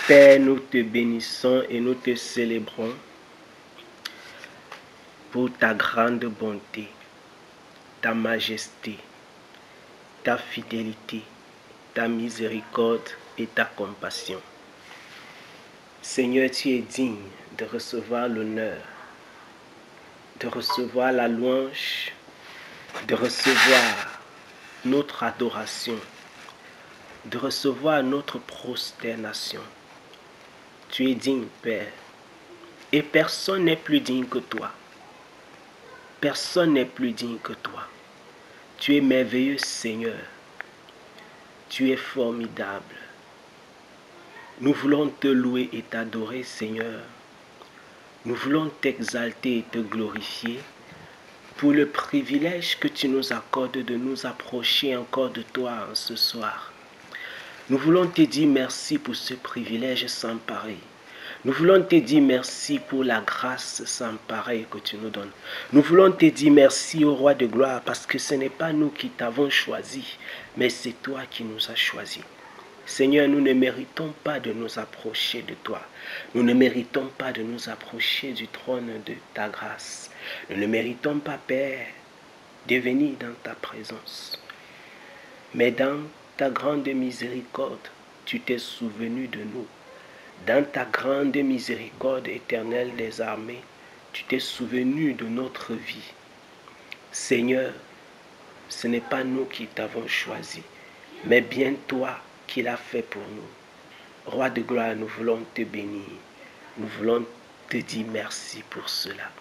Père, nous te bénissons et nous te célébrons pour ta grande bonté, ta majesté, ta fidélité, ta miséricorde et ta compassion. Seigneur, tu es digne de recevoir l'honneur, de recevoir la louange, de recevoir notre adoration, de recevoir notre prosternation. Tu es digne, Père, et personne n'est plus digne que toi. Personne n'est plus digne que toi. Tu es merveilleux, Seigneur. Tu es formidable. Nous voulons te louer et t'adorer, Seigneur. Nous voulons t'exalter et te glorifier pour le privilège que tu nous accordes de nous approcher encore de toi en ce soir. Nous voulons te dire merci pour ce privilège sans pareil. Nous voulons te dire merci pour la grâce sans pareil que tu nous donnes. Nous voulons te dire merci au Roi de gloire parce que ce n'est pas nous qui t'avons choisi, mais c'est toi qui nous as choisis. Seigneur, nous ne méritons pas de nous approcher de toi. Nous ne méritons pas de nous approcher du trône de ta grâce. Nous ne méritons pas, Père, de venir dans ta présence. Mais dans ta grande miséricorde, tu t'es souvenu de nous. Dans ta grande miséricorde éternelle des armées, tu t'es souvenu de notre vie. Seigneur, ce n'est pas nous qui t'avons choisi, mais bien toi qui l'as fait pour nous. Roi de gloire, nous voulons te bénir. Nous voulons te dire merci pour cela.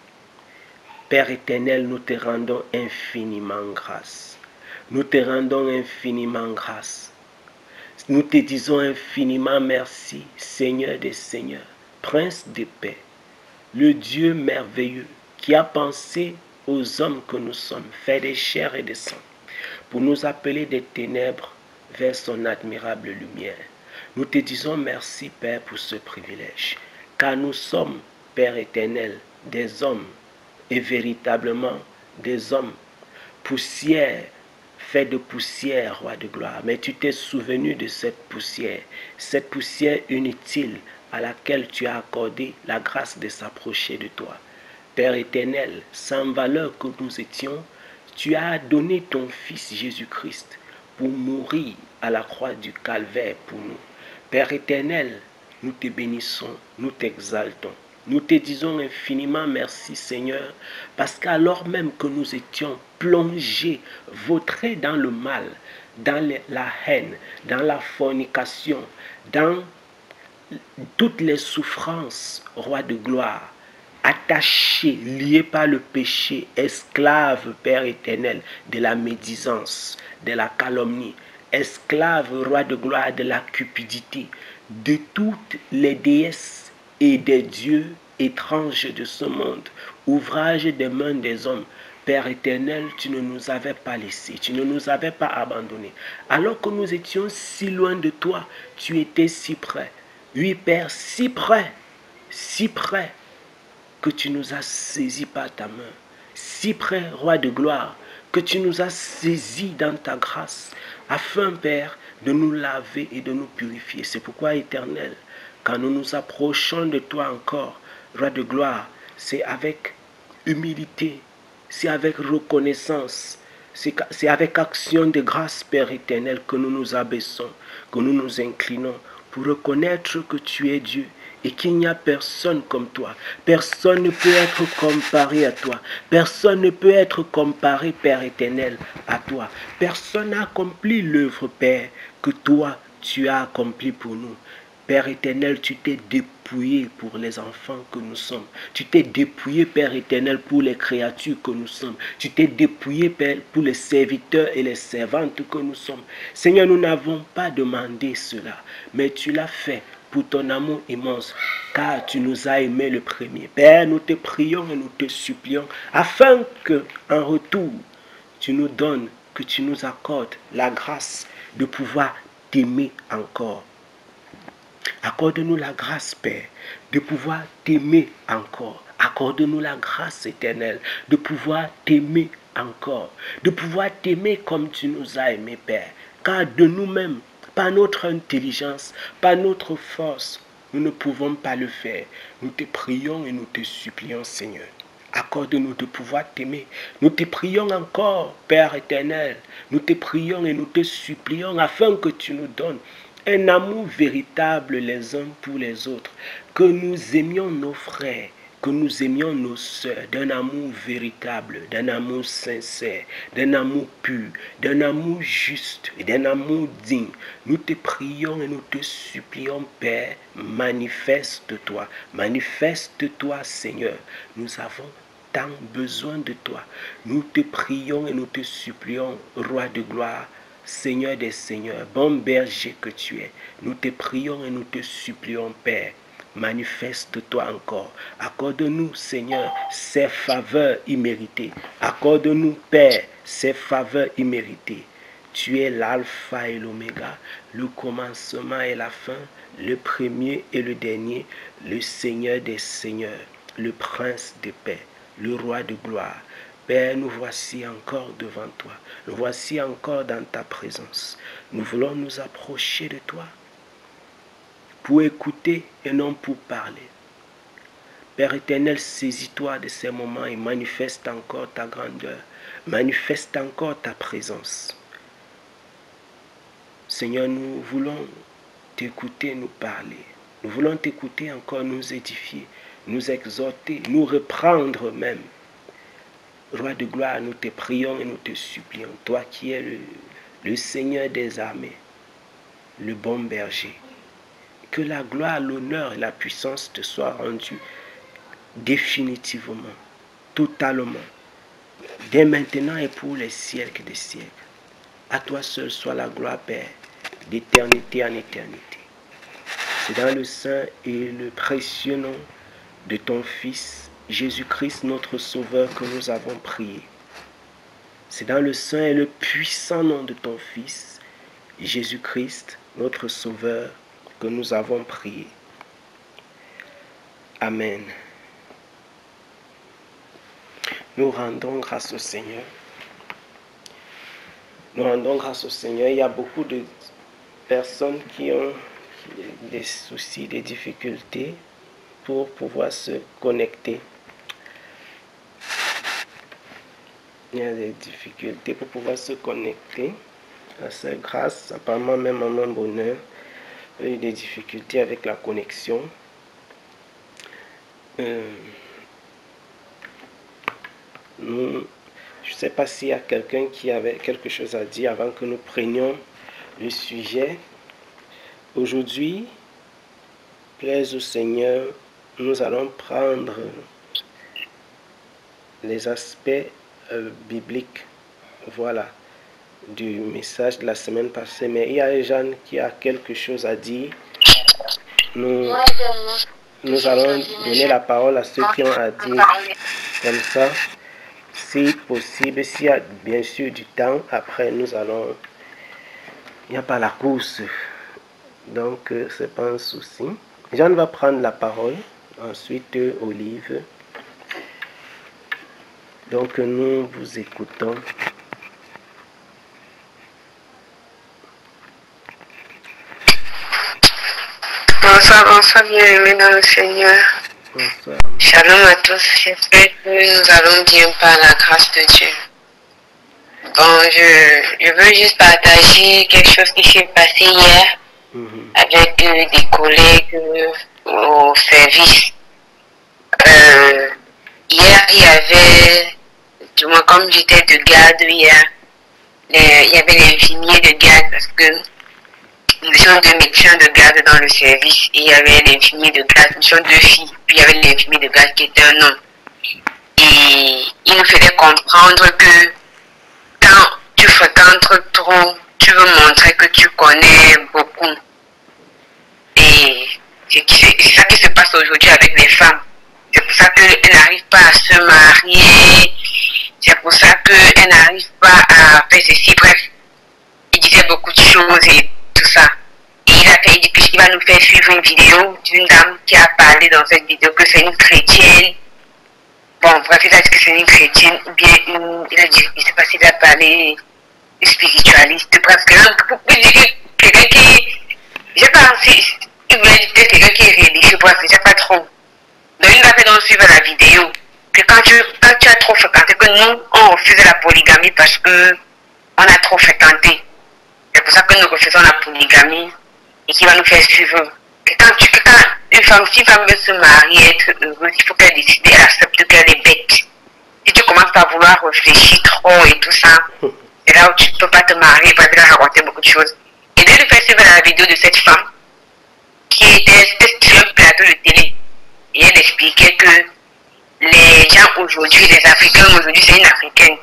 Père éternel, nous te rendons infiniment grâce. Nous te rendons infiniment grâce. Nous te disons infiniment merci, Seigneur des Seigneurs, Prince de paix, le Dieu merveilleux qui a pensé aux hommes que nous sommes, faits de chair et de sang, pour nous appeler des ténèbres vers son admirable lumière. Nous te disons merci, Père, pour ce privilège, car nous sommes, Père éternel, des hommes, et véritablement des hommes, poussière, fait de poussière, Roi de gloire. Mais tu t'es souvenu de cette poussière inutile à laquelle tu as accordé la grâce de s'approcher de toi. Père éternel, sans valeur que nous étions, tu as donné ton Fils Jésus-Christ pour mourir à la croix du calvaire pour nous. Père éternel, nous te bénissons, nous t'exaltons. Nous te disons infiniment merci, Seigneur, parce qu'alors même que nous étions plongés, vautrés dans le mal, dans la haine, dans la fornication, dans toutes les souffrances, Roi de gloire, attachés, liés par le péché, esclaves, Père éternel, de la médisance, de la calomnie, esclaves, Roi de gloire, de la cupidité, de toutes les déesses et des dieux étranges de ce monde, ouvrage des mains des hommes. Père éternel, tu ne nous avais pas laissés, tu ne nous avais pas abandonnés. Alors que nous étions si loin de toi, tu étais si près. Oui, Père, si près que tu nous as saisis par ta main. Si près, Roi de gloire, que tu nous as saisis dans ta grâce, afin, Père, de nous laver et de nous purifier. C'est pourquoi, éternel, quand nous nous approchons de toi encore, Roi de gloire, c'est avec humilité, c'est avec reconnaissance, c'est avec action de grâce, Père éternel, que nous nous abaissons, que nous nous inclinons pour reconnaître que tu es Dieu et qu'il n'y a personne comme toi. Personne ne peut être comparé à toi. Personne ne peut être comparé, Père éternel, à toi. Personne n'a accompli l'œuvre, Père, que toi, tu as accompli pour nous. Père éternel, tu t'es dépouillé pour les enfants que nous sommes. Tu t'es dépouillé, Père éternel, pour les créatures que nous sommes. Tu t'es dépouillé, Père, pour les serviteurs et les servantes que nous sommes. Seigneur, nous n'avons pas demandé cela, mais tu l'as fait pour ton amour immense, car tu nous as aimés le premier. Père, nous te prions et nous te supplions, afin que, en retour, tu nous donnes, que tu nous accordes la grâce de pouvoir t'aimer encore. Accorde-nous la grâce, Père, de pouvoir t'aimer encore. Accorde-nous la grâce éternelle de pouvoir t'aimer encore. De pouvoir t'aimer comme tu nous as aimés, Père. Car de nous-mêmes, par notre intelligence, par notre force, Nous ne pouvons pas le faire. Nous te prions et nous te supplions, Seigneur. Accorde-nous de pouvoir t'aimer. Nous te prions encore, Père éternel. Nous te prions et nous te supplions afin que tu nous donnes un amour véritable les uns pour les autres. Que nous aimions nos frères, que nous aimions nos sœurs d'un amour véritable, d'un amour sincère, d'un amour pur, d'un amour juste et d'un amour digne. Nous te prions et nous te supplions, Père, manifeste-toi, manifeste-toi, Seigneur. Nous avons tant besoin de toi. Nous te prions et nous te supplions, Roi de gloire, Seigneur des seigneurs, bon berger que tu es. Nous te prions et nous te supplions, Père. Manifeste-toi encore. Accorde-nous, Seigneur, ces faveurs imméritées. Accorde-nous, Père, ces faveurs imméritées. Tu es l'alpha et l'oméga, le commencement et la fin, le premier et le dernier, le Seigneur des seigneurs, le prince de paix, le roi de gloire. Père, nous voici encore devant toi. Nous voici encore dans ta présence. Nous voulons nous approcher de toi pour écouter et non pour parler. Père éternel, saisis-toi de ces moments et manifeste encore ta grandeur. Manifeste encore ta présence. Seigneur, nous voulons t'écouter, nous parler. Nous voulons t'écouter encore nous édifier, nous exhorter, nous reprendre même. Roi de gloire, nous te prions et nous te supplions. Toi qui es le Seigneur des armées, le bon berger. Que la gloire, l'honneur et la puissance te soient rendues définitivement, totalement, dès maintenant et pour les siècles des siècles. À toi seul soit la gloire, Père, d'éternité en éternité. C'est dans le saint et le précieux nom de ton Fils, Jésus-Christ, notre Sauveur, que nous avons prié. C'est dans le saint et le puissant nom de ton Fils, Jésus-Christ, notre Sauveur, que nous avons prié. Amen. Nous rendons grâce au Seigneur. Nous rendons grâce au Seigneur. Il y a beaucoup de personnes qui ont des soucis, des difficultés pour pouvoir se connecter. Il y a des difficultés pour pouvoir se connecter à cette grâce, apparemment même à mon bonheur. Il y a eu des difficultés avec la connexion. Je ne sais pas s'il y a quelqu'un qui avait quelque chose à dire avant que nous prenions le sujet. Aujourd'hui, plaise au Seigneur, nous allons prendre les aspects bibliques, voilà, du message de la semaine passée. Mais il y a Jeanne qui a quelque chose à dire. Nous allons donner la parole à ceux qui ont à dire comme ça. Si possible, s'il y a bien sûr du temps, après nous allons... Il n'y a pas la course, donc c'est pas un souci. Jeanne va prendre la parole, ensuite Olive. Donc nous vous écoutons. Bonsoir, bien-aimés dans le Seigneur. Bonsoir. Shalom à tous. J'espère que nous allons bien par la grâce de Dieu. Bon, je veux juste partager quelque chose qui s'est passé hier avec des collègues au service. Hier, il y avait, du moins comme j'étais de garde hier, il y avait l'infirmier de garde parce que nous étions deux médecins de garde dans le service et il y avait l'infirmier de garde, nous étions deux filles, puis il y avait l'infirmier de garde qui était un homme. Et il nous faisait comprendre que quand tu fréquentes trop, tu veux montrer que tu connais beaucoup. Et c'est ça qui se passe aujourd'hui avec les femmes. C'est pour ça qu'elles n'arrivent pas à se marier. C'est pour ça qu'elles n'arrivent pas à faire ceci. Bref, il disait beaucoup de choses et tout ça. Et il dit qu'il va nous faire suivre une vidéo d'une dame qui a parlé dans cette vidéo que c'est une chrétienne. Bon, bref, il a dit que c'est une chrétienne, ou bien il a dit, je ne sais pas s'il a parlé spiritualiste. Bref, quelqu'un qui, je sais pas si il voulait dire peut-être quelqu'un qui est vois, c'est pas trop. Donc, il va faire donc suivre la vidéo. Que quand tu as trop fréquenté, que nous, on refuse la polygamie parce que on a trop fréquenté. C'est pour ça que nous refusons la polygamie et qui va nous faire suivre. Que quand une femme, si une femme veut se marier, être heureuse, il faut qu'elle décide, elle accepte qu'elle est bête. Si tu commences à vouloir réfléchir trop et tout ça, c'est là où tu ne peux pas te marier parce qu'elle a raconté beaucoup de choses. Et de lui faire suivre la vidéo de cette femme qui était sur un plateau de télé. Et elle expliquait que les gens aujourd'hui, les Africains aujourd'hui, c'est une Africaine.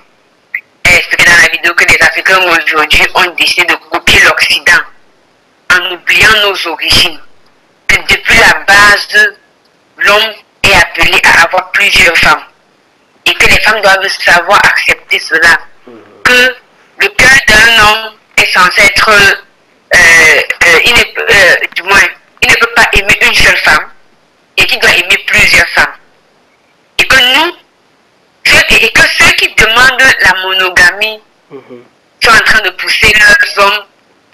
Elle expliquait dans la vidéo que les Africains aujourd'hui ont décidé de copier l'Occident en oubliant nos origines. Que depuis la base, l'homme est appelé à avoir plusieurs femmes. Et que les femmes doivent savoir accepter cela. Que le cœur d'un homme est censé être, du moins, il ne peut pas aimer une seule femme et qu'il doit aimer plusieurs femmes. Et que nous, et que ceux qui demandent la monogamie sont en train de pousser leurs hommes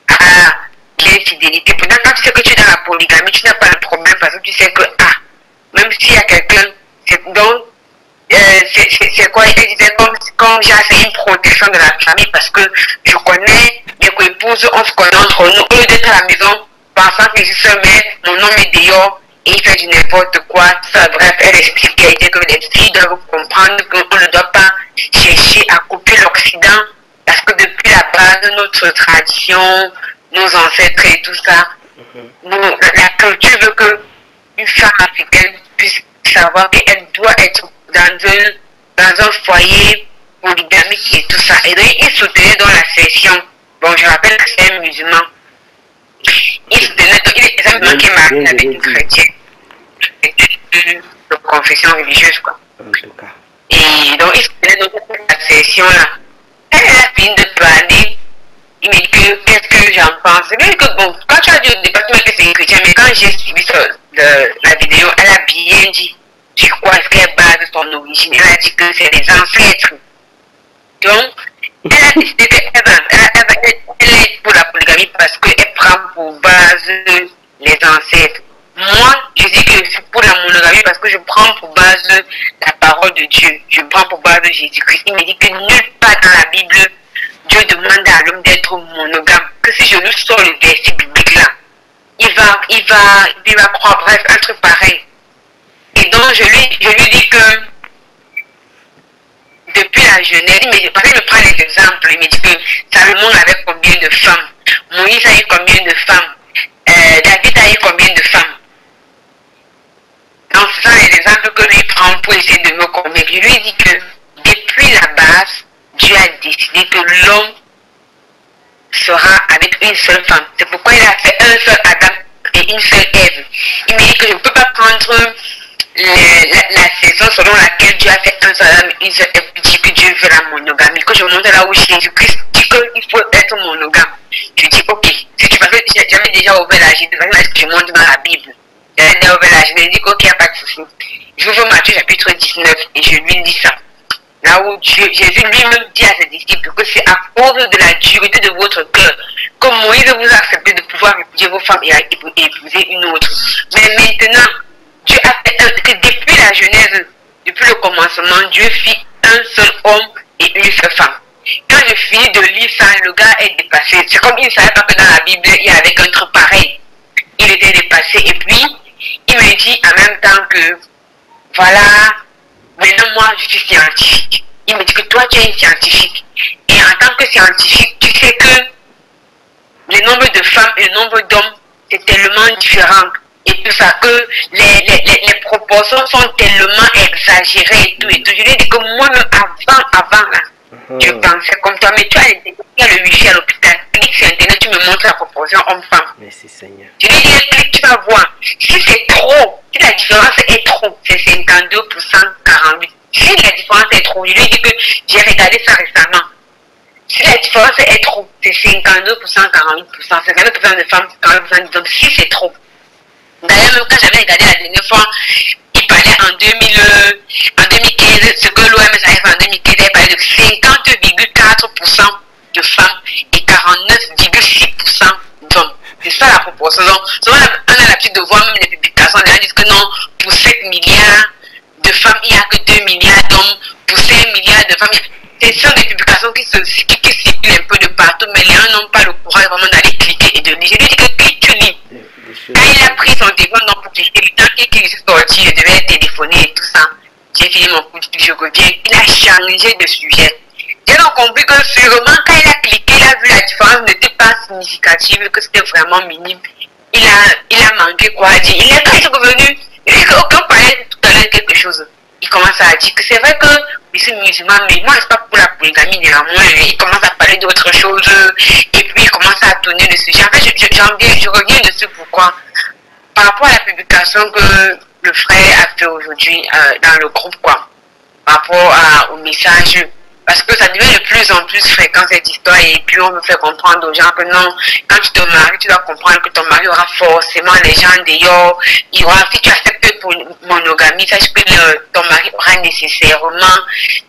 à l'infidélité. Pourtant, quand tu sais que tu es dans la polygamie, tu n'as pas de problème parce que tu sais que, même s'il y a quelqu'un, donc, c'est quoi, il disait comme j'ai fait une protection de la famille parce que je connais mes co-épouses, on se connaît entre nous, au lieu d'être à la maison, pensant que je suis mais mon homme est dehors et il fait du n'importe quoi. Ça, bref, elle expliquait que les filles doivent comprendre qu'on ne doit pas chercher à couper l'Occident parce que depuis la base, notre tradition, nos ancêtres et tout ça, la culture veut qu'une femme africaine puisse savoir qu'elle doit être dans un foyer polygamique et tout ça. Et donc, il soutenait dans la session. Bon, je rappelle que c'est un musulman. Il soutenait, il est un musulman qui est marié avec une chrétienne. De confession religieuse, quoi. En tout cas. Et donc, il soutenait dans la session-là. Elle a fini de parler. Il me dit que qu'est-ce que j'en pense. Il me dit que bon, quand tu as dit au département que c'est une chrétienne, mais quand j'ai suivi la vidéo, elle a bien dit sur quoi est-ce qu'elle base son origine. Elle a dit que c'est les ancêtres. Donc, elle a décidé qu'elle est pour la polygamie parce qu'elle prend pour base les ancêtres. Moi, je dis que je suis pour la monogamie parce que je prends pour base la parole de Dieu. Je prends pour base Jésus-Christ. Il me dit que nulle part dans la Bible, Dieu demande à l'homme d'être monogame. Que si je lui sors le verset biblique là, il va croire, bref, un truc pareil. Et donc, je lui dis que depuis la jeunesse, parce qu'il me prend les exemples, il me dit que Salomon avait combien de femmes, Moïse a eu combien de femmes, David a eu combien de femmes. Donc, ce sont les exemples que lui prend pour essayer de me convaincre. Je lui dis que depuis la base, Dieu a décidé que l'homme sera avec une seule femme. C'est pourquoi il a fait un seul Adam et une seule Ève. Il me dit que je ne peux pas prendre la saison selon laquelle Dieu a fait un seul Adam et une seule Ève, dit que Dieu veut la monogamie. Que je monte là où Jésus-Christ dit qu'il faut être monogame. Je dis ok, si tu veux, j'avais déjà ouvert la Genèse, je monte dans la Bible. J'avais déjà ouvert la Genèse, je dis ok, il n'y a pas de souci. Je veux Matthieu chapitre 19 et je lui dis ça. Là où Jésus lui-même dit à ses disciples que c'est à cause de la dureté de votre cœur que Moïse vous a accepté de pouvoir répudier vos femmes et épouser une autre. Mais maintenant, Dieu a fait que depuis la Genèse, depuis le commencement, Dieu fit un seul homme et une seule femme. Quand je finis de lire ça, le gars est dépassé. C'est comme il ne savait pas que dans la Bible, il y avait un truc pareil. Il était dépassé et puis, il me dit en même temps que, voilà, maintenant moi je suis scientifique. Il me dit que toi tu es une scientifique. Et en tant que scientifique, tu sais que le nombre de femmes et le nombre d'hommes, c'est tellement différent. Et tout ça, que les proportions sont tellement exagérées et tout. Et tout. Je lui ai dit que moi-même, avant là, je pensais comme toi, mais tu as le wifi à l'hôpital. Clique sur Internet, tu me montres la proportion homme-femme. Merci Seigneur. Je lui ai dit, clique, tu vas voir. Si c'est trop, si la différence est trop, c'est 52%, 48%. Si la différence est trop, je lui ai dit que j'ai regardé ça récemment. Si la différence est trop, c'est 52%, 48%, 52% de femmes, 40% d'hommes. Si c'est trop. D'ailleurs, même quand j'avais regardé la dernière fois, il parlait en 2015, ce que l'OMS avait fait en 2015, il parlait de 50,4% de femmes et 49,6% d'hommes. C'est ça la proportion. Donc, souvent, on a l'habitude de voir même les publications publications, les gens disent que non, pour 7 milliards de femmes, il n'y a que 2 milliards d'hommes, pour 5 milliards de femmes, ce sont des publications qui circulent un peu de partout, mais les gens n'ont pas le courage vraiment d'aller cliquer et de lire. Je lui dis que clique, tu lis. Quand il a pris son téléphone pour cliquer, le temps qu'il est sorti, je devais téléphoner et tout ça. J'ai fini mon coup de fil, je reviens. Il a changé de sujet. J'ai donc compris que sûrement quand il a cliqué, il a vu la différence n'était pas significative, que c'était vraiment minime. Il a manqué quoi dire. Quand il est revenu, il dit qu'on parlait tout à l'heure quelque chose. Il commence à dire que c'est vrai que je suis musulman, mais moi, c'est pas pour la polygamie néanmoins. Il commence à parler d'autre chose, et puis il commence à tourner le sujet. En fait, je reviens dessus pourquoi. Par rapport à la publication que le frère a fait aujourd'hui dans le groupe, quoi, par rapport au message, parce que ça devient de plus en plus fréquent cette histoire, et puis on me fait comprendre aux gens que non, quand tu te maries, tu dois comprendre que ton mari aura forcément les gens dehors, si tu acceptes pour monogamie, sache que ton mari aura nécessairement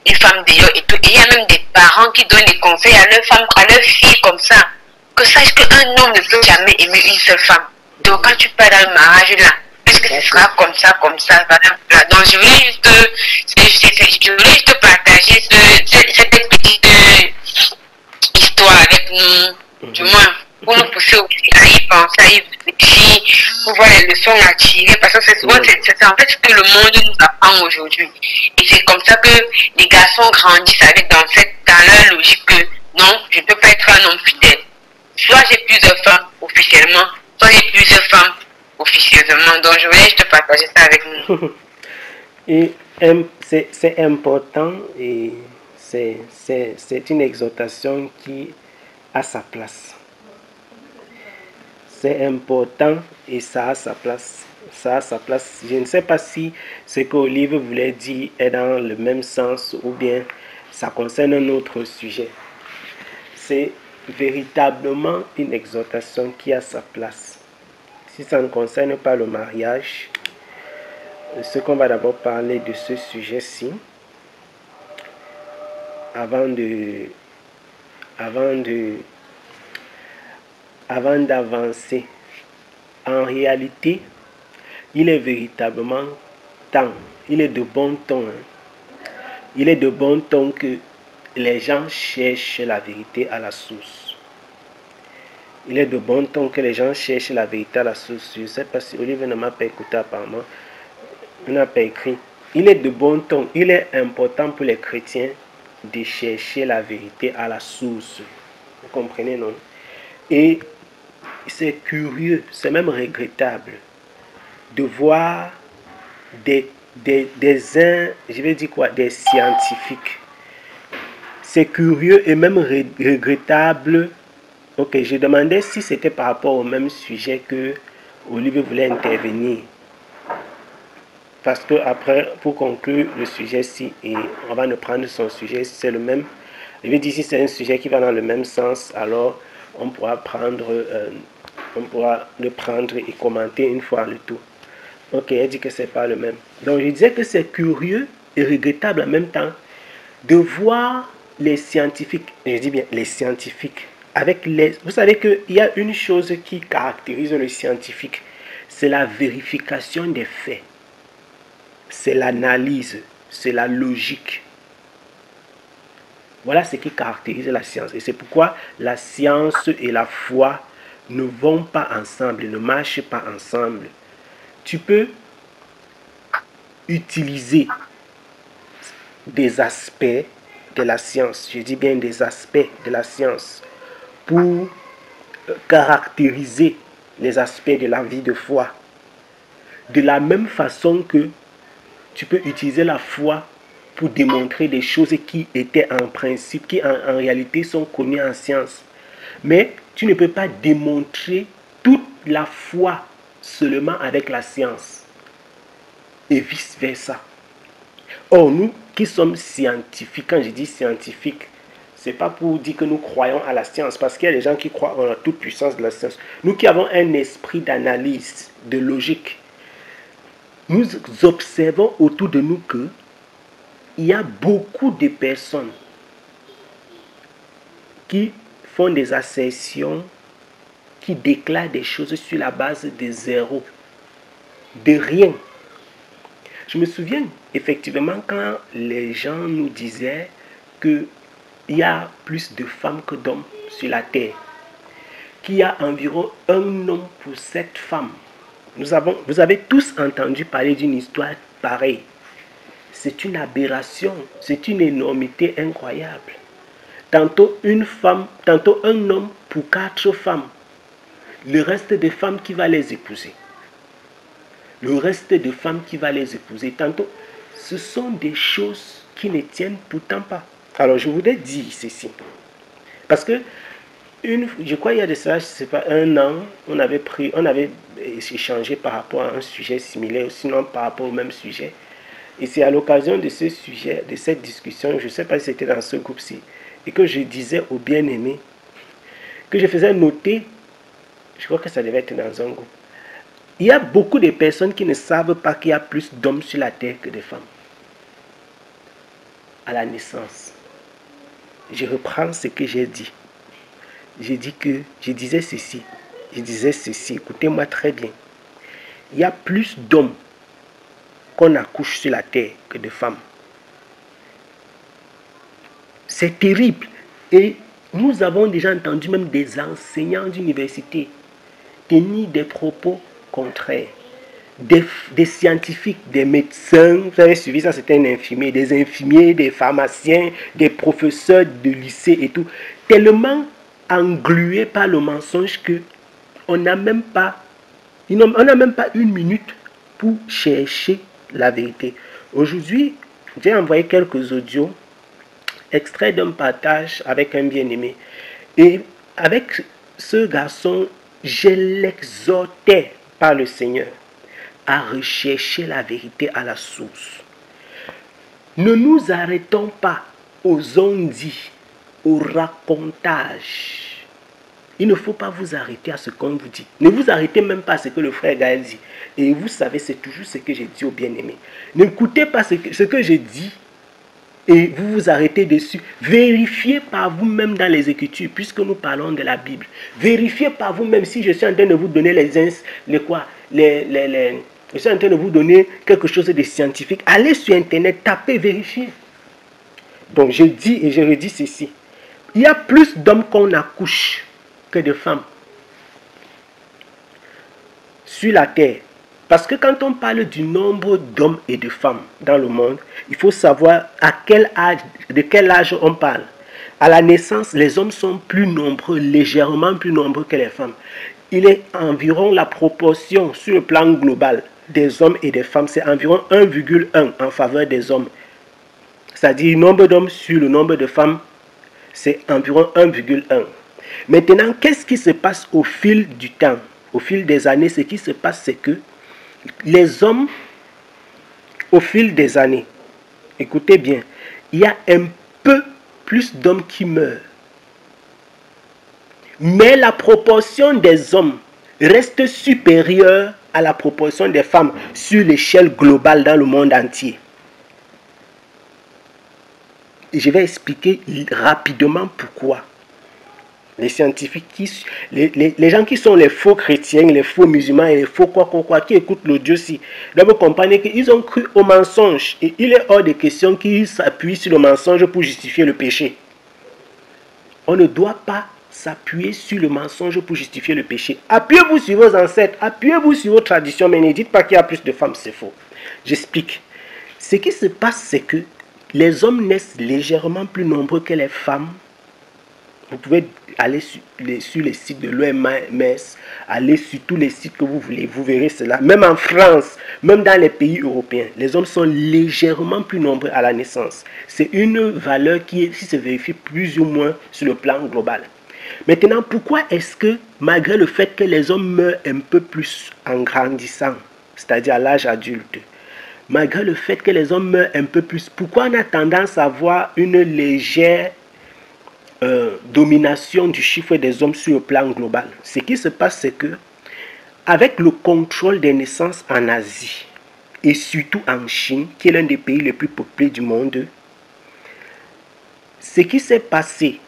une femme dehors et tout. Et il y a même des parents qui donnent des conseils à leurs femmes, à leurs filles comme ça, que sache qu'un homme ne peut jamais aimer une seule femme. Donc quand tu pars dans le mariage là, puisque ce sera comme ça, voilà. Donc je voulais juste partager cette petite histoire avec nous, du moins pour nous pousser aussi à y penser, à y réfléchir, pour voir les leçons à tirer, parce que c'est souvent, c'est en fait ce que le monde nous apprend aujourd'hui. Et c'est comme ça que les garçons grandissent avec dans leur logique que non, je ne peux pas être un homme fidèle. Soit j'ai plusieurs femmes officiellement, soit j'ai plusieurs femmes officieusement. Donc je voulais juste partager ça avec nous. Et c'est important et c'est une exhortation qui a sa place. C'est important et ça a sa place. Ça a sa place. Je ne sais pas si ce qu'Olive voulait dire est dans le même sens ou bien ça concerne un autre sujet. C'est véritablement une exhortation qui a sa place. Si ça ne concerne pas le mariage, ce qu'on va d'abord parler de ce sujet-ci, avant d'avancer, en réalité, il est véritablement temps, il est de bon ton, il est de bon ton que les gens cherchent la vérité à la source. Il est de bon ton que les gens cherchent la vérité à la source. Je ne sais pas si Olivier ne m'a pas écouté apparemment. Il n'a pas écrit. Il est de bon ton. Il est important pour les chrétiens de chercher la vérité à la source. Vous comprenez, non? Et c'est curieux, c'est même regrettable de voir des scientifiques. C'est curieux et même regrettable. Ok, je demandais si c'était par rapport au même sujet que Olivier voulait intervenir. Parce que après, pour conclure le sujet-ci, et on va ne prendre son sujet, c'est le même. Je vais dire si c'est un sujet qui va dans le même sens, alors on pourra le prendre et commenter une fois le tout. Ok, elle dit que c'est pas le même. Donc je disais que c'est curieux et regrettable en même temps de voir les scientifiques, je dis bien les scientifiques, vous savez qu'il y a une chose qui caractérise le scientifique, c'est la vérification des faits, c'est l'analyse, c'est la logique. Voilà ce qui caractérise la science. Et c'est pourquoi la science et la foi ne vont pas ensemble, ne marchent pas ensemble. Tu peux utiliser des aspects de la science, je dis bien des aspects de la science, pour caractériser les aspects de la vie de foi. De la même façon que tu peux utiliser la foi pour démontrer des choses qui étaient en principe, qui en réalité sont connues en science. Mais tu ne peux pas démontrer toute la foi seulement avec la science. Et vice versa. Or, nous qui sommes scientifiques, quand je dis scientifique, c'est pas pour dire que nous croyons à la science, parce qu'il y a des gens qui croient en la toute puissance de la science. Nous qui avons un esprit d'analyse, de logique, nous observons autour de nous que il y a beaucoup de personnes qui font des assertions, qui déclarent des choses sur la base de zéro. de rien. Je me souviens effectivement quand les gens nous disaient qu'il y a plus de femmes que d'hommes sur la terre, qu'il y a environ un homme pour 7 femmes. Vous avez tous entendu parler d'une histoire pareille. C'est une aberration, c'est une énormité incroyable. Tantôt une femme, tantôt un homme pour 4 femmes. Le reste des femmes qui va les épouser. Le reste des femmes qui va les épouser. Tantôt, ce sont des choses qui ne tiennent pourtant pas. Alors je voudrais dire ceci. Parce que, je crois il y a de cela, je sais pas, un an, on avait échangé par rapport à un sujet similaire, sinon par rapport au même sujet. Et c'est à l'occasion de ce sujet, de cette discussion, je ne sais pas si c'était dans ce groupe-ci, et que je disais aux bien-aimés, que je faisais noter, je crois que ça devait être dans un groupe, il y a beaucoup de personnes qui ne savent pas qu'il y a plus d'hommes sur la terre que de femmes. À la naissance. Je reprends ce que j'ai dit. Je disais ceci, écoutez-moi très bien. Il y a plus d'hommes qu'on accouche sur la terre que de femmes. C'est terrible. Et nous avons déjà entendu même des enseignants d'université tenir des propos contraires. Des scientifiques, des médecins, vous avez suivi ça, c'était un infirmier, des infirmiers, des pharmaciens, des professeurs de lycée et tout, tellement englués par le mensonge que on n'a même pas une minute pour chercher la vérité. Aujourd'hui, j'ai envoyé quelques audios, extraits d'un partage avec un bien-aimé. Et avec ce garçon, je l'exhortais par le Seigneur à rechercher la vérité à la source. Ne nous arrêtons pas aux on-dit, au racontage. Il ne faut pas vous arrêter à ce qu'on vous dit. Ne vous arrêtez même pas à ce que le frère Gaël dit. Et vous savez, c'est toujours ce que j'ai dit aux bien-aimés. N'écoutez pas ce que j'ai dit et vous vous arrêtez dessus. Vérifiez par vous-même dans les Écritures, puisque nous parlons de la Bible. Vérifiez par vous-même si je suis en train de vous donner je suis en train de vous donner quelque chose de scientifique. Allez sur Internet, tapez, vérifiez. Donc je dis et je redis ceci. Il y a plus d'hommes qu'on accouche que de femmes sur la terre. Parce que quand on parle du nombre d'hommes et de femmes dans le monde, il faut savoir de quel âge on parle. À la naissance, les hommes sont plus nombreux, légèrement plus nombreux que les femmes. Il est environ la proportion sur le plan global des hommes et des femmes, c'est environ 1,1 en faveur des hommes. C'est-à-dire le nombre d'hommes sur le nombre de femmes, c'est environ 1,1. Maintenant, qu'est-ce qui se passe au fil du temps? Au fil des années, ce qui se passe, c'est que les hommes, au fil des années, écoutez bien, il y a un peu plus d'hommes qui meurent. Mais la proportion des hommes reste supérieure à la proportion des femmes sur l'échelle globale dans le monde entier. Et je vais expliquer rapidement pourquoi. Les scientifiques, les gens qui sont les faux chrétiens, les faux musulmans et les faux quoi, qui écoutent l'audio-ci, doivent comprendre qu'ils ont cru au mensonge. Et il est hors de question qu'ils s'appuient sur le mensonge pour justifier le péché. On ne doit pas s'appuyer sur le mensonge pour justifier le péché. Appuyez-vous sur vos ancêtres, appuyez-vous sur vos traditions, mais ne dites pas qu'il y a plus de femmes, c'est faux. J'explique. Ce qui se passe, c'est que les hommes naissent légèrement plus nombreux que les femmes. Vous pouvez aller sur les sites de l'OMS, aller sur tous les sites que vous voulez, vous verrez cela. Même en France, même dans les pays européens, les hommes sont légèrement plus nombreux à la naissance. C'est une valeur qui se vérifie plus ou moins sur le plan global. Maintenant, pourquoi est-ce que, malgré le fait que les hommes meurent un peu plus en grandissant, c'est-à-dire à l'âge adulte, malgré le fait que les hommes meurent un peu plus, pourquoi on a tendance à avoir une légère domination du chiffre des hommes sur le plan global? Ce qui se passe, c'est que, avec le contrôle des naissances en Asie, et surtout en Chine, qui est l'un des pays les plus peuplés du monde, ce qui s'est passé,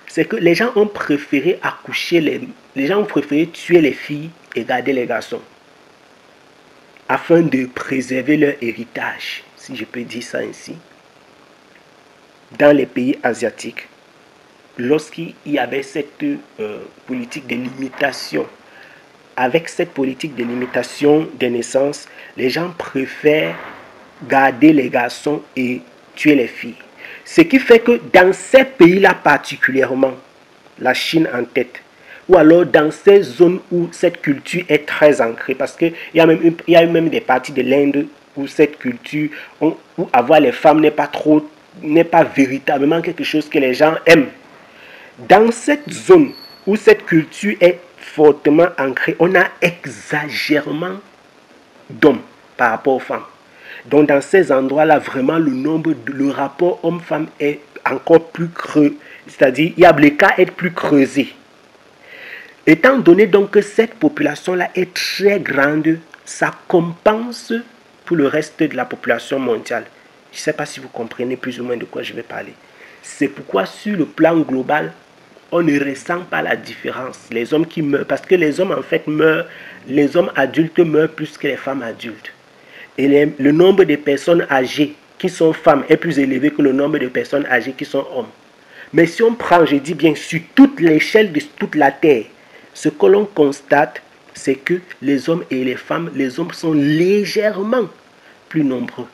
c'est que les gens ont préféré accoucher, les gens ont préféré tuer les filles et garder les garçons. afin de préserver leur héritage, si je peux dire ça ainsi, dans les pays asiatiques, lorsqu'il y avait cette politique de limitation, avec cette politique de limitation des naissances, les gens préfèrent garder les garçons et tuer les filles. Ce qui fait que dans ces pays-là particulièrement, la Chine en tête, ou alors dans ces zones où cette culture est très ancrée, parce qu'il y a même des parties de l'Inde où cette culture, où avoir les femmes n'est pas véritablement quelque chose que les gens aiment. Dans cette zone où cette culture est fortement ancrée, on a exagérément d'hommes par rapport aux femmes. Donc dans ces endroits-là, vraiment le rapport homme-femme est encore plus creux. C'est-à-dire, il y a l'écart est plus creusé. Étant donné donc que cette population-là est très grande, ça compense pour le reste de la population mondiale. Je ne sais pas si vous comprenez plus ou moins de quoi je vais parler. C'est pourquoi sur le plan global, on ne ressent pas la différence. Les hommes qui meurent, parce que les hommes en fait meurent, les hommes adultes meurent plus que les femmes adultes. Et le nombre de personnes âgées qui sont femmes est plus élevé que le nombre de personnes âgées qui sont hommes. Mais si on prend, je dis bien, sur toute l'échelle de toute la Terre, ce que l'on constate, c'est que les hommes et les femmes, les hommes sont légèrement plus nombreux.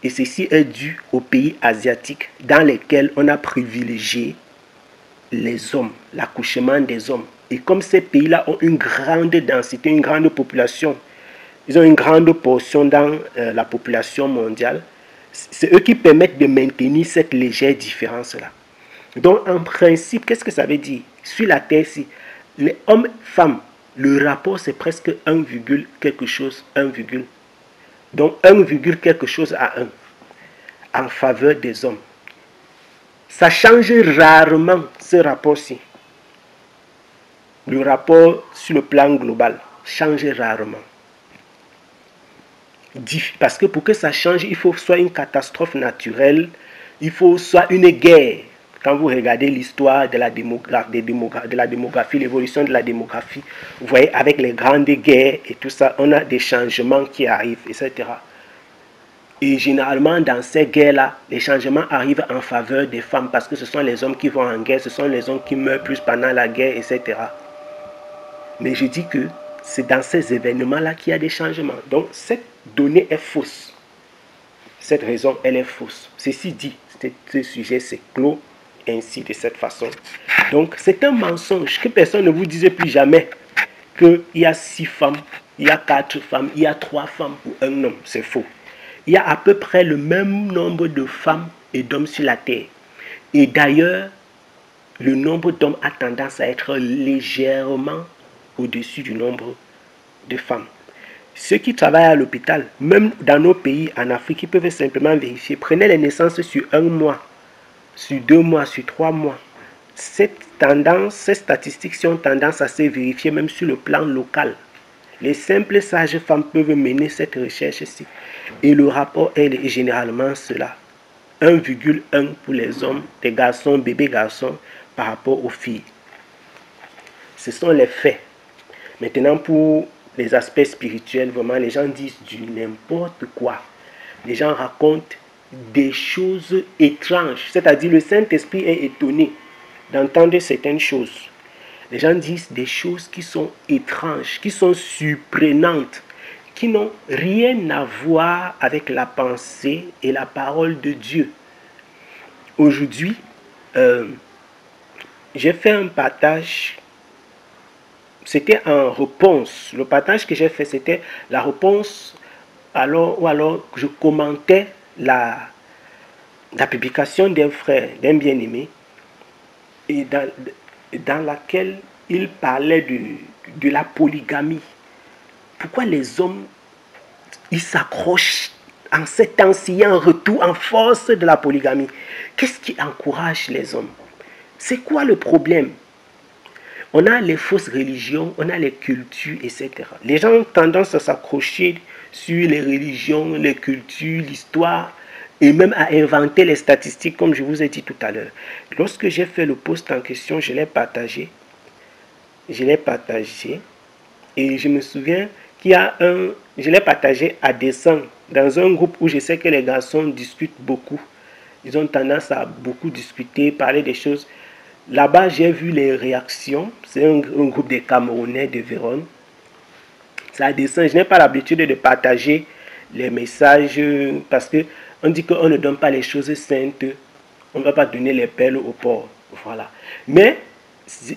Et ceci est dû aux pays asiatiques dans lesquels on a privilégié les hommes, l'accouchement des hommes. Et comme ces pays-là ont une grande densité, une grande population, ils ont une grande portion dans la population mondiale, c'est eux qui permettent de maintenir cette légère différence-là. Donc en principe, qu'est-ce que ça veut dire? Sur la Terre, si les hommes-femmes, le rapport c'est presque 1, quelque chose, 1, donc 1, quelque chose à 1 en faveur des hommes. Ça change rarement ce rapport-ci. Le rapport sur le plan global change rarement. Parce que pour que ça change, il faut soit une catastrophe naturelle, il faut soit une guerre. Quand vous regardez l'histoire de la démographie, l'évolution de la démographie, vous voyez, avec les grandes guerres et tout ça, on a des changements qui arrivent, etc. Et généralement, dans ces guerres-là, les changements arrivent en faveur des femmes parce que ce sont les hommes qui vont en guerre, ce sont les hommes qui meurent plus pendant la guerre, etc. Mais je dis que c'est dans ces événements-là qu'il y a des changements. Donc, cette donnée est fausse. Cette raison, elle est fausse. Ceci dit, ce sujet, c'est clos ainsi, de cette façon. Donc, c'est un mensonge que personne ne vous disait plus jamais qu'il y a 6 femmes, il y a 4 femmes, il y a 3 femmes pour un homme. C'est faux. Il y a à peu près le même nombre de femmes et d'hommes sur la Terre. Et d'ailleurs, le nombre d'hommes a tendance à être légèrement au-dessus du nombre de femmes. Ceux qui travaillent à l'hôpital, même dans nos pays en Afrique, ils peuvent simplement vérifier. Prenez les naissances sur 1 mois, sur 2 mois, sur 3 mois. Ces statistiques ont tendance à se vérifier même sur le plan local. Les simples sages-femmes peuvent mener cette recherche-ci. Et le rapport est généralement cela. 1,1 pour les hommes, des garçons, bébés garçons, par rapport aux filles. Ce sont les faits. Maintenant, pour les aspects spirituels, vraiment, les gens disent du n'importe quoi. Les gens racontent des choses étranges. C'est-à-dire, le Saint-Esprit est étonné d'entendre certaines choses. Les gens disent des choses qui sont étranges, qui sont surprenantes, qui n'ont rien à voir avec la pensée et la parole de Dieu. Aujourd'hui, j'ai fait un partage. C'était en réponse. Le partage que j'ai fait, c'était la réponse. Alors je commentais la publication d'un frère, d'un bien-aimé, et dans laquelle il parlait de la polygamie. Pourquoi les hommes, ils s'accrochent en ces temps-ci, il y a un retour en force de la polygamie? Qu'est-ce qui encourage les hommes? C'est quoi le problème? On a les fausses religions, on a les cultures, etc. Les gens ont tendance à s'accrocher sur les religions, les cultures, l'histoire, et même à inventer les statistiques, comme je vous ai dit tout à l'heure. Lorsque j'ai fait le post en question, je l'ai partagé. Et je me souviens qu'il y a je l'ai partagé à dessein dans un groupe où je sais que les garçons discutent beaucoup. Ils ont tendance à beaucoup discuter, parler des choses. Là-bas, j'ai vu les réactions. C'est un groupe de Camerounais de Vérone. C'est à dessein. Je n'ai pas l'habitude de partager les messages parce que on dit qu'on ne donne pas les choses saintes. On ne va pas donner les perles aux pauvres. Voilà. Mais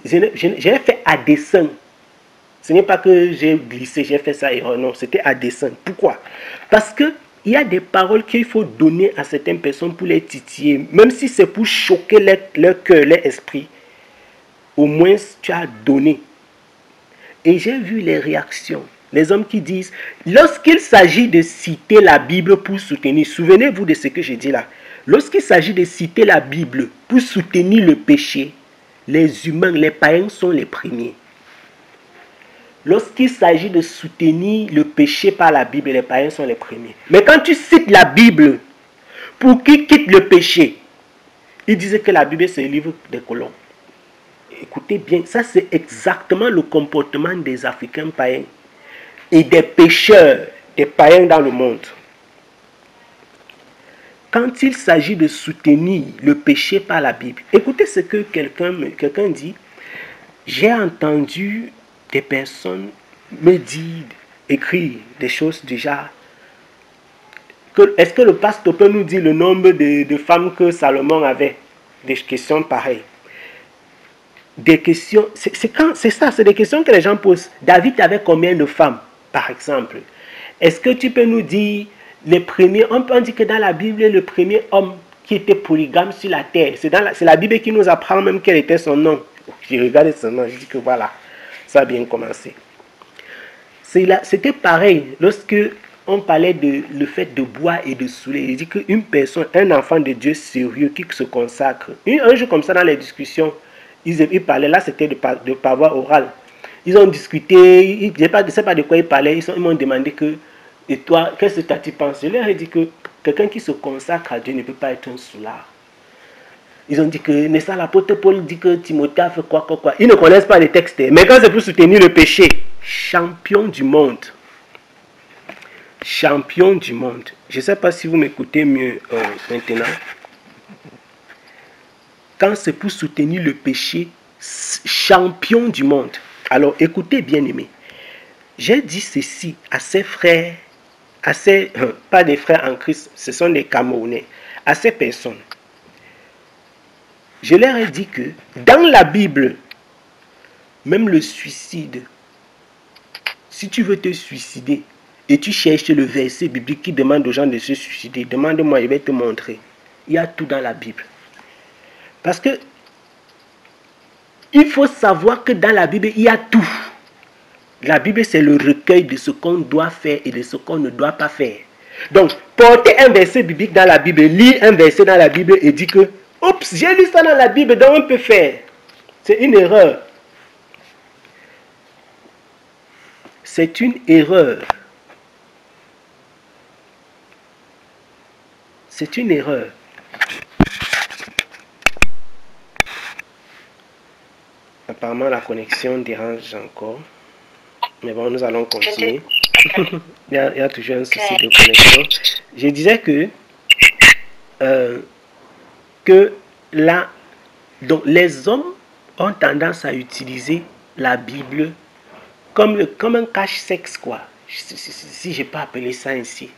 j'ai fait à dessein. Ce n'est pas que j'ai glissé, j'ai fait ça et non, c'était à dessein. Pourquoi? Parce que il y a des paroles qu'il faut donner à certaines personnes pour les titiller, même si c'est pour choquer leur cœur, leur esprit. Au moins, tu as donné. Et j'ai vu les réactions. Les hommes qui disent, lorsqu'il s'agit de citer la Bible pour soutenir, souvenez-vous de ce que j'ai dit là, lorsqu'il s'agit de citer la Bible pour soutenir le péché, les humains, les païens sont les premiers. Lorsqu'il s'agit de soutenir le péché par la Bible, les païens sont les premiers. Mais quand tu cites la Bible pour qu'ils quittent le péché, ils disaient que la Bible c'est le livre des colons. Écoutez bien, ça c'est exactement le comportement des Africains païens et des pécheurs, des païens dans le monde. Quand il s'agit de soutenir le péché par la Bible, écoutez ce que quelqu'un dit. J'ai entendu des personnes me disent, écrire des choses du genre. Est-ce que le pasteur peut nous dire le nombre de femmes que Salomon avait? Des questions pareilles. Des questions, c'est ça, c'est des questions que les gens posent. David avait combien de femmes, par exemple? Est-ce que tu peux nous dire les premiers, on peut dire que dans la Bible, le premier homme qui était polygame sur la terre, c'est la Bible qui nous apprend même quel était son nom. J'ai regardé son nom, je dis que voilà, ça a bien commencé. C'était pareil lorsque on parlait de le fait de boire et de saouler. Il dit qu'une personne, un enfant de Dieu sérieux qui se consacre, un jour comme ça dans les discussions, ils parlaient, là c'était de parole orale. Ils ont discuté, je ne sais pas de quoi ils parlaient, ils m'ont demandé que, et toi, qu'est-ce que tu penses? Je leur ai dit que quelqu'un qui se consacre à Dieu ne peut pas être un soulard. Ils ont dit que, n'est-ce pas, l'apôtre Paul dit que Timothée a fait quoi. Ils ne connaissent pas les textes, mais quand c'est pour soutenir le péché, champion du monde. Champion du monde. Je ne sais pas si vous m'écoutez mieux maintenant. Quand c'est pour soutenir le péché, champion du monde. Alors écoutez bien aimé. J'ai dit ceci à ces frères, pas des frères en Christ, ce sont des Camerounais, à ces personnes. Je leur ai dit que dans la Bible, même le suicide, si tu veux te suicider et tu cherches le verset biblique qui demande aux gens de se suicider, demande-moi, je vais te montrer. Il y a tout dans la Bible. Parce que il faut savoir que dans la Bible, il y a tout. La Bible, c'est le recueil de ce qu'on doit faire et de ce qu'on ne doit pas faire. Donc, porter un verset biblique dans la Bible, lire un verset dans la Bible et dire que oups, j'ai lu ça dans la Bible, donc on peut faire. C'est une erreur. C'est une erreur. C'est une erreur. Apparemment, la connexion dérange encore. Mais bon, nous allons continuer. il y a toujours un souci de connexion. Je disais que là, donc les hommes ont tendance à utiliser la Bible comme un cache-sexe, quoi. Si je peux appeler ça ainsi.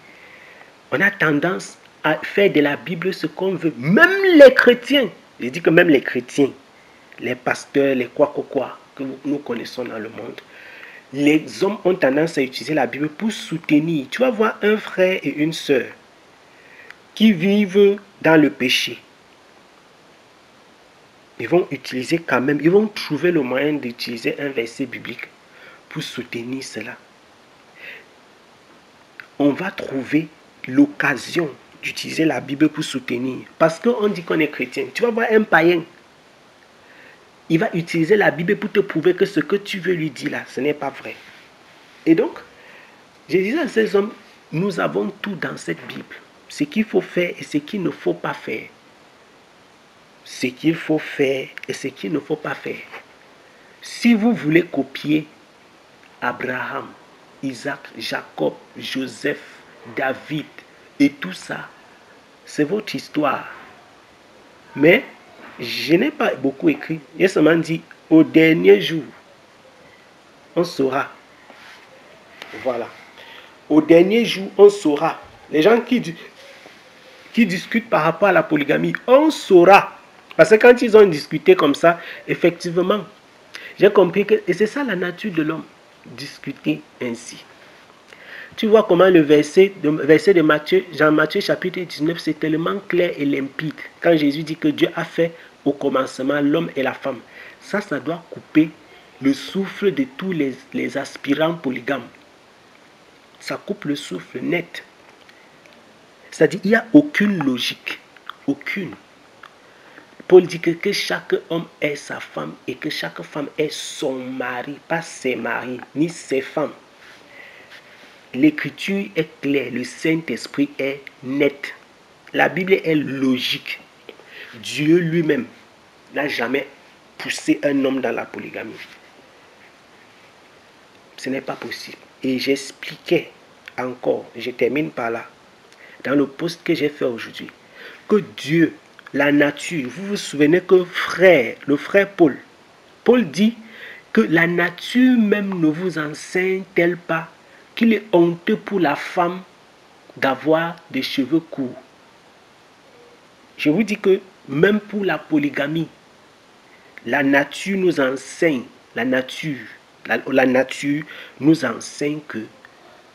On a tendance à faire de la Bible ce qu'on veut. Même les chrétiens, je dis que même les chrétiens, les pasteurs, les quoi que nous connaissons dans le monde, les hommes ont tendance à utiliser la Bible pour soutenir. Tu vas voir un frère et une sœur qui vivent dans le péché. Ils vont utiliser quand même, ils vont trouver le moyen d'utiliser un verset biblique pour soutenir cela. On va trouver l'occasion d'utiliser la Bible pour soutenir. Parce qu'on dit qu'on est chrétien. Tu vas voir un païen. Il va utiliser la Bible pour te prouver que ce que tu veux lui dire là, ce n'est pas vrai. Et donc, je disais à ces hommes, nous avons tout dans cette Bible. Ce qu'il faut faire et ce qu'il ne faut pas faire. Ce qu'il faut faire et ce qu'il ne faut pas faire. Si vous voulez copier Abraham, Isaac, Jacob, Joseph, David et tout ça. C'est votre histoire. Mais je n'ai pas beaucoup écrit. J'ai seulement dit, au dernier jour, on saura. Voilà. Au dernier jour, on saura. Les gens qui discutent par rapport à la polygamie, on saura. Parce que quand ils ont discuté comme ça, effectivement, j'ai compris que, et c'est ça la nature de l'homme, discuter ainsi. Tu vois comment le verset de Matthieu, Jean-Matthieu chapitre 19, c'est tellement clair et limpide. Quand Jésus dit que Dieu a fait au commencement l'homme et la femme. Ça doit couper le souffle de tous les aspirants polygames. Ça coupe le souffle net. C'est-à-dire qu'il n'y a aucune logique. Aucune. Paul dit que chaque homme est sa femme et que chaque femme est son mari, pas ses maris, ni ses femmes. L'écriture est claire, le Saint-Esprit est net. La Bible est logique. Dieu lui-même n'a jamais poussé un homme dans la polygamie. Ce n'est pas possible. Et j'expliquais encore, je termine par là, dans le post que j'ai fait aujourd'hui, que Dieu, la nature, vous vous souvenez que le frère Paul dit que la nature même ne vous enseigne-t-elle pas qu'il est honteux pour la femme d'avoir des cheveux courts. Je vous dis que même pour la polygamie, la nature nous enseigne, la nature nous enseigne que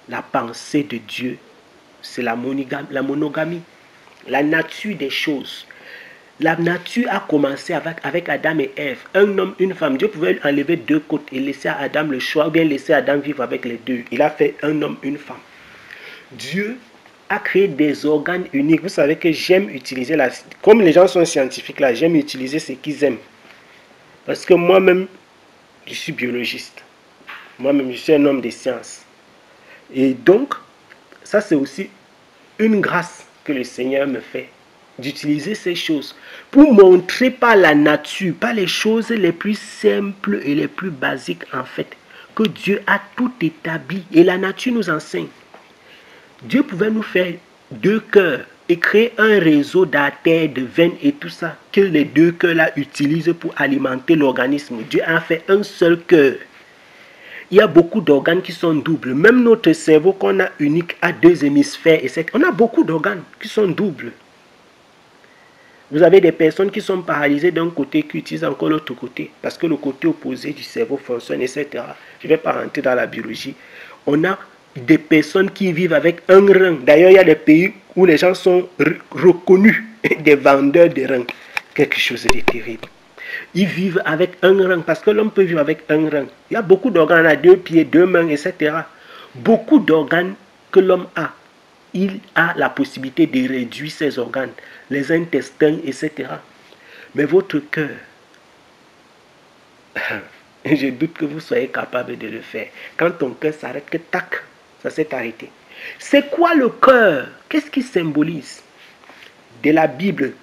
la pensée de Dieu, c'est la monogamie. La nature des choses. La nature a commencé avec Adam et Ève. Un homme, une femme. Dieu pouvait enlever deux côtes et laisser à Adam le choix, ou bien laisser Adam vivre avec les deux. Il a fait un homme, une femme. Dieu a créé des organes uniques. Vous savez que j'aime utiliser comme les gens sont scientifiques là, j'aime utiliser ce qu'ils aiment. Parce que moi-même, je suis biologiste. Moi-même, je suis un homme des sciences. Et donc, ça c'est aussi une grâce que le Seigneur me fait, d'utiliser ces choses pour montrer par la nature, par les choses les plus simples et les plus basiques en fait, que Dieu a tout établi et la nature nous enseigne. Dieu pouvait nous faire deux cœurs et créer un réseau d'artères, de veines et tout ça, que les deux cœurs là utilisent pour alimenter l'organisme. Dieu a fait un seul cœur. Il y a beaucoup d'organes qui sont doubles. Même notre cerveau qu'on a unique a deux hémisphères. On a beaucoup d'organes qui sont doubles. Vous avez des personnes qui sont paralysées d'un côté qui utilisent encore l'autre côté. Parce que le côté opposé du cerveau fonctionne, etc. Je ne vais pas rentrer dans la biologie. On a des personnes qui vivent avec un rein. D'ailleurs, il y a des pays où les gens sont reconnus des vendeurs de reins. Quelque chose de terrible. Ils vivent avec un rein, parce que l'homme peut vivre avec un rein. Il y a beaucoup d'organes à deux pieds, deux mains, etc. Beaucoup d'organes que l'homme a. Il a la possibilité de réduire ses organes, les intestins, etc. Mais votre cœur, je doute que vous soyez capable de le faire. Quand ton cœur s'arrête, que tac, ça s'est arrêté. C'est quoi le cœur? Qu'est-ce qui symbolise? De la Bible,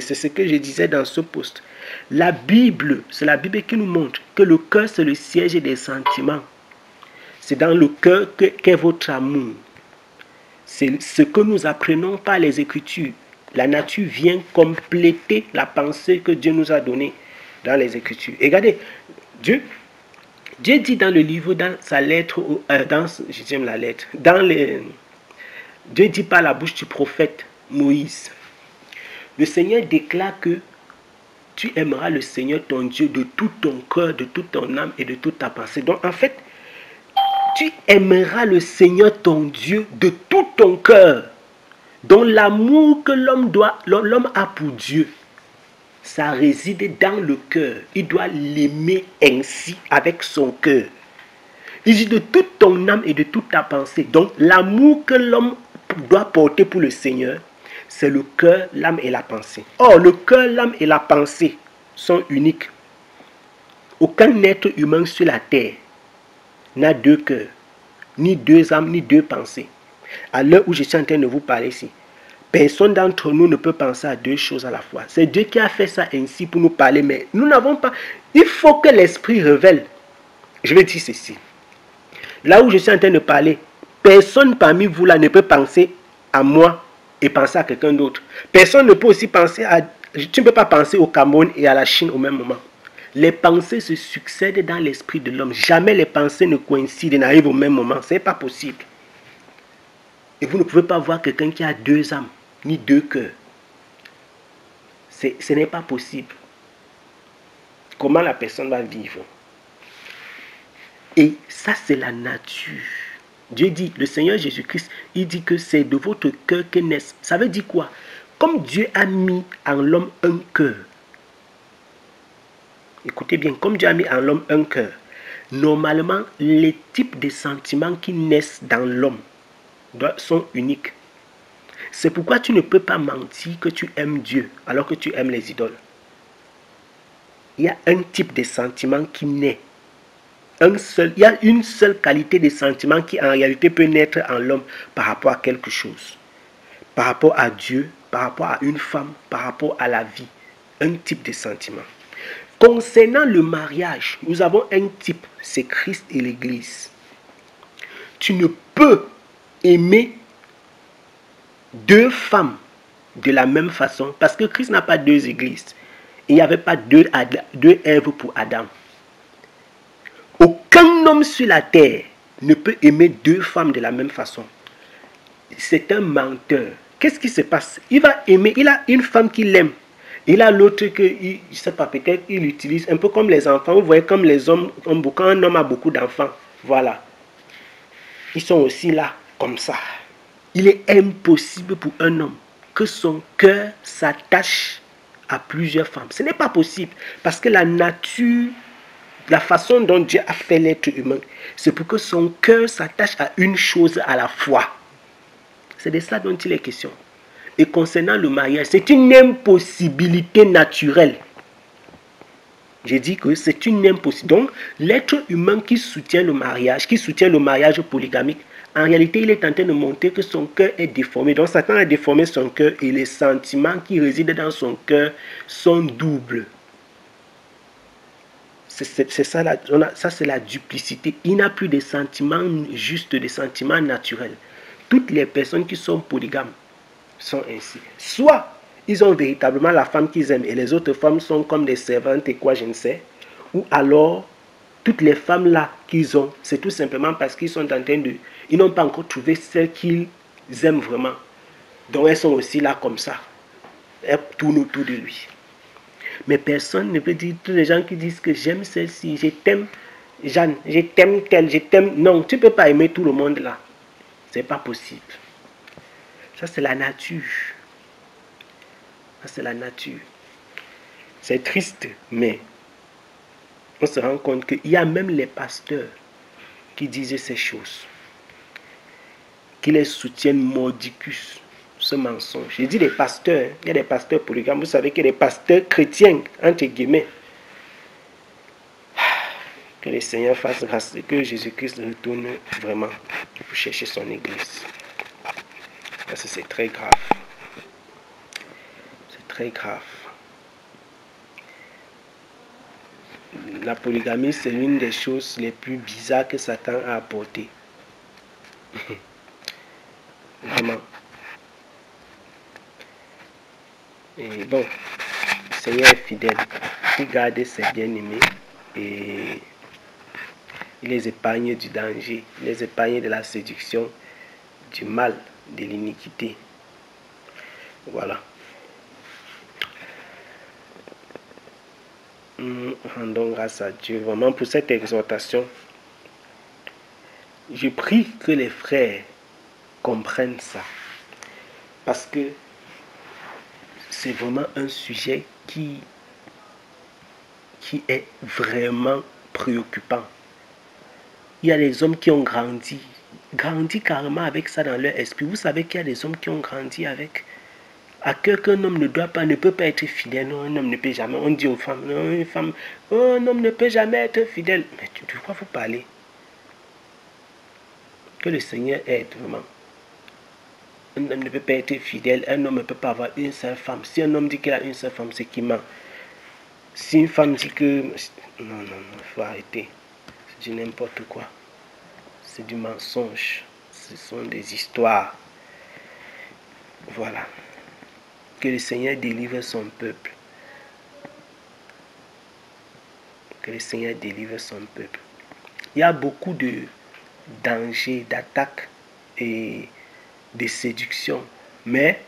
c'est ce que je disais dans ce post. La Bible, c'est la Bible qui nous montre que le cœur, c'est le siège des sentiments. C'est dans le cœur qu'est votre amour. C'est ce que nous apprenons par les Écritures. La nature vient compléter la pensée que Dieu nous a donnée dans les Écritures. Et regardez, Dieu dit dans le livre, dans sa lettre, Dieu dit par la bouche du prophète Moïse, le Seigneur déclare que tu aimeras le Seigneur ton Dieu de tout ton cœur, de toute ton âme et de toute ta pensée. Donc en fait, tu aimeras le Seigneur ton Dieu de tout ton cœur. Donc l'amour que l'homme a pour Dieu, ça réside dans le cœur. Il doit l'aimer ainsi avec son cœur. Il dit de toute ton âme et de toute ta pensée. Donc l'amour que l'homme doit porter pour le Seigneur, c'est le cœur, l'âme et la pensée. Or, le cœur, l'âme et la pensée sont uniques. Aucun être humain sur la terre n'a deux cœurs, ni deux âmes, ni deux pensées. À l'heure où je suis en train de vous parler ici, personne d'entre nous ne peut penser à deux choses à la fois. C'est Dieu qui a fait ça ainsi pour nous parler, mais nous n'avons pas... Il faut que l'Esprit révèle. Je vais dire ceci. Là où je suis en train de parler, personne parmi vous là ne peut penser à moi et penser à quelqu'un d'autre. Personne ne peut aussi penser à... Tu ne peux pas penser au Cameroun et à la Chine au même moment. Les pensées se succèdent dans l'esprit de l'homme. Jamais les pensées ne coïncident et n'arrivent au même moment. Ce n'est pas possible. Et vous ne pouvez pas voir quelqu'un qui a deux âmes, ni deux cœurs. Ce n'est pas possible. Comment la personne va vivre? Et ça, c'est la nature. Dieu dit, le Seigneur Jésus-Christ, il dit que c'est de votre cœur que naissent. Ça veut dire quoi? Comme Dieu a mis en l'homme un cœur. Écoutez bien, comme Dieu a mis en l'homme un cœur, normalement, les types de sentiments qui naissent dans l'homme sont uniques. C'est pourquoi tu ne peux pas mentir que tu aimes Dieu alors que tu aimes les idoles. Il y a un type de sentiment qui naît. Il y a une seule qualité de sentiment qui en réalité peut naître en l'homme par rapport à quelque chose. Par rapport à Dieu, par rapport à une femme, par rapport à la vie. Un type de sentiment. Concernant le mariage, nous avons un type, c'est Christ et l'Église. Tu ne peux aimer deux femmes de la même façon parce que Christ n'a pas deux églises. Il n'y avait pas deux Èves pour Adam. Aucun homme sur la terre ne peut aimer deux femmes de la même façon. C'est un menteur. Qu'est-ce qui se passe? Il va aimer, il a une femme qu'il aime. Il a l'autre que, je ne sais pas, peut-être il utilise un peu comme les enfants. Vous voyez comme les hommes ont beaucoup, quand un homme a beaucoup d'enfants. Voilà. Ils sont aussi là, comme ça. Il est impossible pour un homme que son cœur s'attache à plusieurs femmes. Ce n'est pas possible. Parce que la nature, la façon dont Dieu a fait l'être humain, c'est pour que son cœur s'attache à une chose à la fois. C'est de ça dont il est question. Et concernant le mariage, c'est une impossibilité naturelle. J'ai dit que c'est une impossibilité. Donc, l'être humain qui soutient le mariage polygamique, en réalité, il est en train de montrer que son cœur est déformé. Donc, Satan a déformé son cœur et les sentiments qui résident dans son cœur sont doubles. C'est ça, ça c'est la duplicité. Il n'a plus de sentiments justes, des sentiments naturels. Toutes les personnes qui sont polygames sont ainsi. Soit ils ont véritablement la femme qu'ils aiment et les autres femmes sont comme des servantes et quoi je ne sais. Ou alors, toutes les femmes là qu'ils ont, c'est tout simplement parce qu'ils sont en train de... Ils n'ont pas encore trouvé celle qu'ils aiment vraiment. Donc elles sont aussi là comme ça. Elles tournent autour de lui. Mais personne ne peut dire, tous les gens qui disent que j'aime celle-ci, je t'aime Jeanne, je t'aime telle, je t'aime... Non, tu ne peux pas aimer tout le monde là. C'est pas possible. Ça c'est la nature. Ça c'est la nature. C'est triste, mais on se rend compte qu'il y a même les pasteurs qui disaient ces choses, qui les soutiennent mordicus, ce mensonge. J'ai dit des pasteurs, il y a des pasteurs polygames, vous savez qu'il y a des pasteurs chrétiens, entre guillemets. Que le Seigneur fasse grâce et que Jésus-Christ retourne vraiment pour chercher son église. Parce que c'est très grave. C'est très grave. La polygamie, c'est l'une des choses les plus bizarres que Satan a apportées. Vraiment. Et bon, le Seigneur est fidèle. Il garde ses bien-aimés et il les épargne du danger, il les épargne de la séduction, du mal, de l'iniquité. Voilà. Rendons grâce à Dieu vraiment pour cette exhortation. Je prie que les frères comprennent ça. Parce que c'est vraiment un sujet qui est vraiment préoccupant. Il y a des hommes qui ont grandi carrément avec ça dans leur esprit. Vous savez qu'il y a des hommes qui ont grandi avec à cœur qu'un homme ne peut pas être fidèle. Non, un homme ne peut jamais. On dit aux femmes, non, une femme, oh, un homme ne peut jamais être fidèle. Mais de quoi vous parlez? Que le Seigneur aide vraiment. Un homme ne peut pas être fidèle. Un homme ne peut pas avoir une seule femme. Si un homme dit qu'il a une seule femme, c'est qu'il ment. Si une femme dit que... Non, il faut arrêter. C'est n'importe quoi. c'est du mensonge. Ce sont des histoires. Voilà. Que le Seigneur délivre son peuple. Que le Seigneur délivre son peuple. Il y a beaucoup de dangers, d'attaques et de séduction. Mais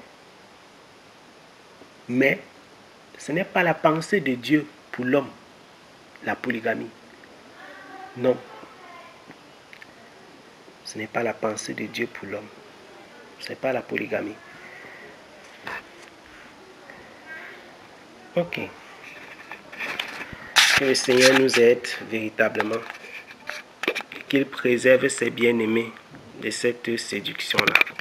ce n'est pas la pensée de Dieu pour l'homme, la polygamie. Non. Ce n'est pas la pensée de Dieu pour l'homme. Ce n'est pas la polygamie. Ok. Que le Seigneur nous aide véritablement. Qu'il préserve ses bien-aimés de cette séduction-là.